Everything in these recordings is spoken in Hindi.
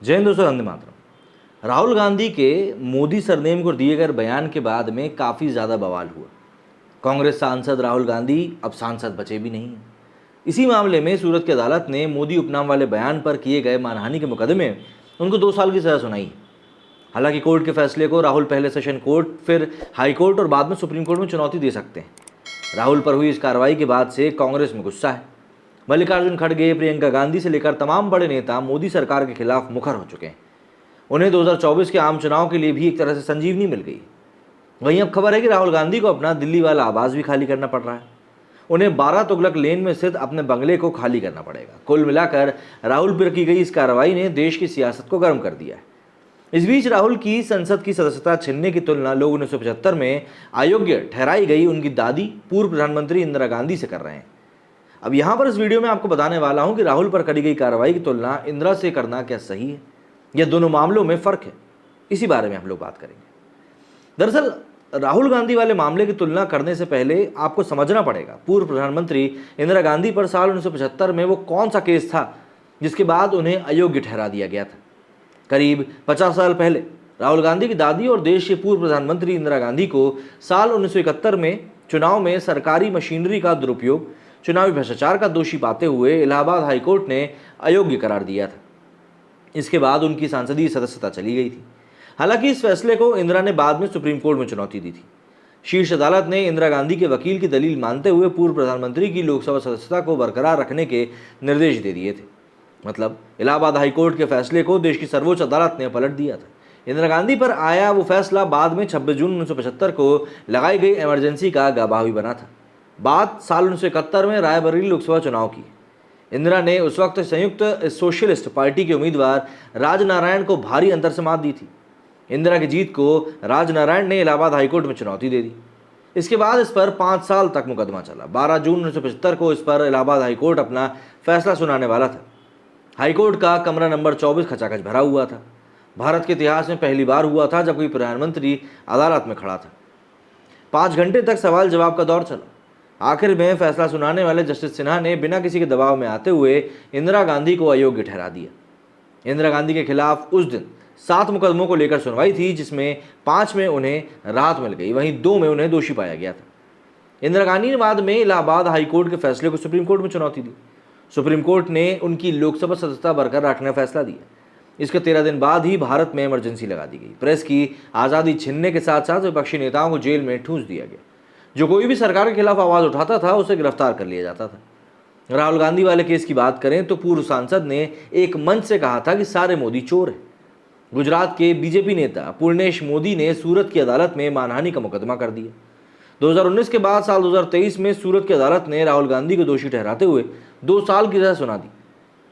जय हिंद दोस्तों, वंदे मातरम। राहुल गांधी के मोदी सरनेम को दिए गए बयान के बाद में काफ़ी ज़्यादा बवाल हुआ। कांग्रेस सांसद राहुल गांधी अब सांसद बचे भी नहीं हैं। इसी मामले में सूरत की अदालत ने मोदी उपनाम वाले बयान पर किए गए मानहानि के मुकदमे में उनको 2 साल की सज़ा सुनाई। हालांकि कोर्ट के फैसले को राहुल पहले सेशन कोर्ट, फिर हाई कोर्ट और बाद में सुप्रीम कोर्ट में चुनौती दे सकते हैं। राहुल पर हुई इस कार्रवाई के बाद से कांग्रेस में गुस्सा है। मल्लिकार्जुन खड़गे, प्रियंका गांधी से लेकर तमाम बड़े नेता मोदी सरकार के खिलाफ मुखर हो चुके हैं। उन्हें 2024 के आम चुनाव के लिए भी एक तरह से संजीवनी मिल गई। वहीं अब खबर है कि राहुल गांधी को अपना दिल्ली वाला आवास भी खाली करना पड़ रहा है। उन्हें 12 तुगलक लेन में स्थित अपने बंगले को खाली करना पड़ेगा। कुल मिलाकर राहुल पर की गई इस कार्रवाई ने देश की सियासत को गर्म कर दिया है। इस बीच राहुल की संसद की सदस्यता छीनने की तुलना लोग 1975 में अयोग्य ठहराई गई उनकी दादी पूर्व प्रधानमंत्री इंदिरा गांधी से कर रहे हैं। अब यहाँ पर इस वीडियो में आपको बताने वाला हूँ कि राहुल पर करी गई कार्रवाई की तुलना इंदिरा से करना क्या सही है या दोनों मामलों में फ़र्क है। इसी बारे में हम लोग बात करेंगे। दरअसल राहुल गांधी वाले मामले की तुलना करने से पहले आपको समझना पड़ेगा पूर्व प्रधानमंत्री इंदिरा गांधी पर साल 1975 में वो कौन सा केस था जिसके बाद उन्हें अयोग्य ठहरा दिया गया था। करीब 50 साल पहले राहुल गांधी की दादी और देश के पूर्व प्रधानमंत्री इंदिरा गांधी को साल 1971 में चुनाव में सरकारी मशीनरी का दुरुपयोग, चुनावी भ्रष्टाचार का दोषी पाते हुए इलाहाबाद हाईकोर्ट ने अयोग्य करार दिया था। इसके बाद उनकी सांसदीय सदस्यता चली गई थी। हालांकि इस फैसले को इंदिरा ने बाद में सुप्रीम कोर्ट में चुनौती दी थी। शीर्ष अदालत ने इंदिरा गांधी के वकील की दलील मानते हुए पूर्व प्रधानमंत्री की लोकसभा सदस्यता को बरकरार रखने के निर्देश दे दिए थे। मतलब इलाहाबाद हाईकोर्ट के फैसले को देश की सर्वोच्च अदालत ने पलट दिया था। इंदिरा गांधी पर आया वो फैसला बाद में 26 जून 1975 को लगाई गई इमरजेंसी का गवाह भी बना था। बात साल 1971 में रायबरेली लोकसभा चुनाव की। इंदिरा ने उस वक्त संयुक्त सोशलिस्ट पार्टी के उम्मीदवार राजनारायण को भारी अंतर से मात दी थी। इंदिरा की जीत को राजनारायण ने इलाहाबाद हाईकोर्ट में चुनौती दे दी। इसके बाद इस पर 5 साल तक मुकदमा चला। 12 जून 1975 को इस पर इलाहाबाद हाईकोर्ट अपना फैसला सुनाने वाला था। हाईकोर्ट का कमरा नंबर 24 खचाखच भरा हुआ था। भारत के इतिहास में पहली बार हुआ था जब कोई प्रधानमंत्री अदालत में खड़ा था। 5 घंटे तक सवाल जवाब का दौर चला। आखिर में फैसला सुनाने वाले जस्टिस सिन्हा ने बिना किसी के दबाव में आते हुए इंदिरा गांधी को अयोग्य ठहरा दिया। इंदिरा गांधी के खिलाफ उस दिन 7 मुकदमों को लेकर सुनवाई थी, जिसमें 5 में उन्हें राहत मिल गई, वहीं 2 में उन्हें दोषी पाया गया था। इंदिरा गांधी ने बाद में इलाहाबाद हाईकोर्ट के फैसले को सुप्रीम कोर्ट में चुनौती दी। सुप्रीम कोर्ट ने उनकी लोकसभा सदस्यता बरकरार रखने का फैसला दिया। इसके 13 दिन बाद ही भारत में इमरजेंसी लगा दी गई। प्रेस की आज़ादी छीनने के साथ साथ विपक्षी नेताओं को जेल में ठूंस दिया गया। जो कोई भी सरकार के खिलाफ आवाज़ उठाता था उसे गिरफ्तार कर लिया जाता था। राहुल गांधी वाले केस की बात करें तो पूर्व सांसद ने एक मंच से कहा था कि सारे मोदी चोर हैं। गुजरात के बीजेपी नेता पूर्णेश मोदी ने सूरत की अदालत में मानहानि का मुकदमा कर दिया। 2019 के बाद साल 2023 में सूरत की अदालत ने राहुल गांधी को दोषी ठहराते हुए 2 साल की सजा सुना दी।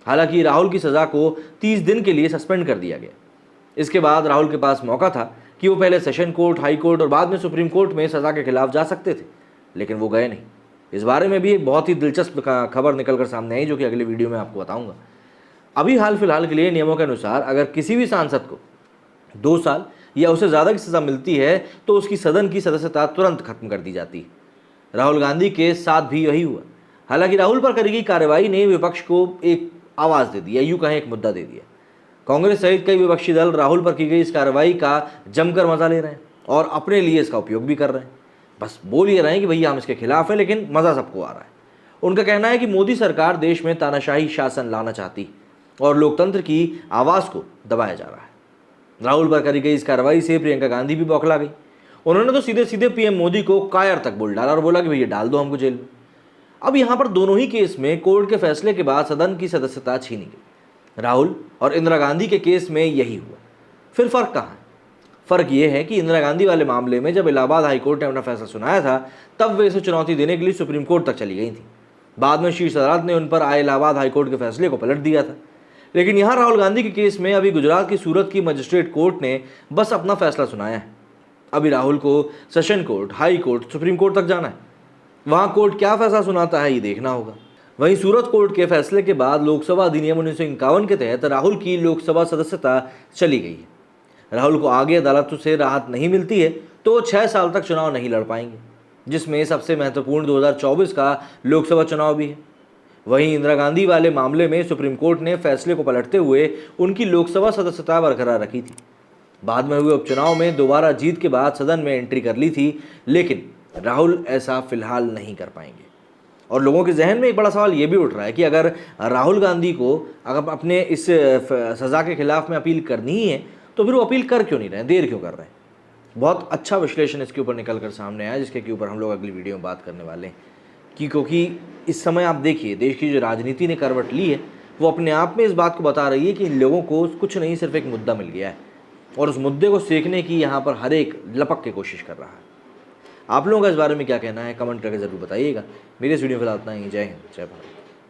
हालांकि राहुल की सज़ा को 30 दिन के लिए सस्पेंड कर दिया गया। इसके बाद राहुल के पास मौका था कि वो पहले सेशन कोर्ट, हाई कोर्ट और बाद में सुप्रीम कोर्ट में सज़ा के खिलाफ जा सकते थे, लेकिन वो गए नहीं। इस बारे में भी एक बहुत ही दिलचस्प खबर निकल कर सामने आई, जो कि अगले वीडियो में आपको बताऊंगा। अभी हाल फिलहाल के लिए नियमों के अनुसार अगर किसी भी सांसद को 2 साल या उससे ज़्यादा की सज़ा मिलती है तो उसकी सदन की सदस्यता तुरंत खत्म कर दी जाती है। राहुल गांधी के साथ भी यही हुआ। हालांकि राहुल पर करी गई कार्रवाई ने विपक्ष को एक आवाज़ दे दी, या यूँ कहें एक मुद्दा दे दिया। कांग्रेस सहित कई विपक्षी दल राहुल पर की गई इस कार्रवाई का जमकर मजा ले रहे हैं और अपने लिए इसका उपयोग भी कर रहे हैं। बस बोल ये रहे हैं कि भैया हम इसके खिलाफ हैं, लेकिन मज़ा सबको आ रहा है। उनका कहना है कि मोदी सरकार देश में तानाशाही शासन लाना चाहती और लोकतंत्र की आवाज़ को दबाया जा रहा है। राहुल पर करी गई इस कार्रवाई से प्रियंका गांधी भी बौखला गई। उन्होंने तो सीधे सीधे पीएम मोदी को कायर तक बोल डाला और बोला कि भैया डाल दो हमको जेल में। अब यहाँ पर दोनों ही केस में कोर्ट के फैसले के बाद सदन की सदस्यता छीनी गई। राहुल और इंदिरा गांधी के केस में यही हुआ। फिर फ़र्क कहाँ है? फ़र्क ये है कि इंदिरा गांधी वाले मामले में जब इलाहाबाद हाईकोर्ट ने अपना फैसला सुनाया था तब वे इसे चुनौती देने के लिए सुप्रीम कोर्ट तक चली गई थी। बाद में शीर्ष अदालत ने उन पर आए इलाहाबाद हाईकोर्ट के फैसले को पलट दिया था। लेकिन यहाँ राहुल गांधी के केस में अभी गुजरात की सूरत की मजिस्ट्रेट कोर्ट ने बस अपना फैसला सुनाया है। अभी राहुल को session court, high court, supreme court तक जाना है। वहाँ कोर्ट क्या फैसला सुनाता है ये देखना होगा। वहीं सूरत कोर्ट के फैसले के बाद लोकसभा अधिनियम 1951 के तहत राहुल की लोकसभा सदस्यता चली गई है। राहुल को आगे अदालतों से राहत नहीं मिलती है तो 6 साल तक चुनाव नहीं लड़ पाएंगे, जिसमें सबसे महत्वपूर्ण 2024 का लोकसभा चुनाव भी है। वहीं इंदिरा गांधी वाले मामले में सुप्रीम कोर्ट ने फैसले को पलटते हुए उनकी लोकसभा सदस्यता बरकरार रखी थी। बाद में हुए उपचुनाव में दोबारा जीत के बाद सदन में एंट्री कर ली थी, लेकिन राहुल ऐसा फिलहाल नहीं कर पाएंगे। और लोगों के जहन में एक बड़ा सवाल ये भी उठ रहा है कि अगर राहुल गांधी को अगर अपने इस सज़ा के खिलाफ में अपील करनी ही है तो फिर वो अपील कर क्यों नहीं रहे हैं, देर क्यों कर रहे हैं। बहुत अच्छा विश्लेषण इसके ऊपर निकल कर सामने आया, जिसके ऊपर हम लोग अगली वीडियो में बात करने वाले हैं। क्योंकि इस समय आप देखिए देश की जो राजनीति ने करवट ली है वो अपने आप में इस बात को बता रही है कि इन लोगों को कुछ नहीं, सिर्फ एक मुद्दा मिल गया है और उस मुद्दे को सेकने की यहाँ पर हर एक लपक के कोशिश कर रहा है। आप लोगों का इस बारे में क्या कहना है, कमेंट करके ज़रूर बताइएगा। मेरे इस वीडियो में फिलहाल इतना ही। जय हिंद, जय भारत।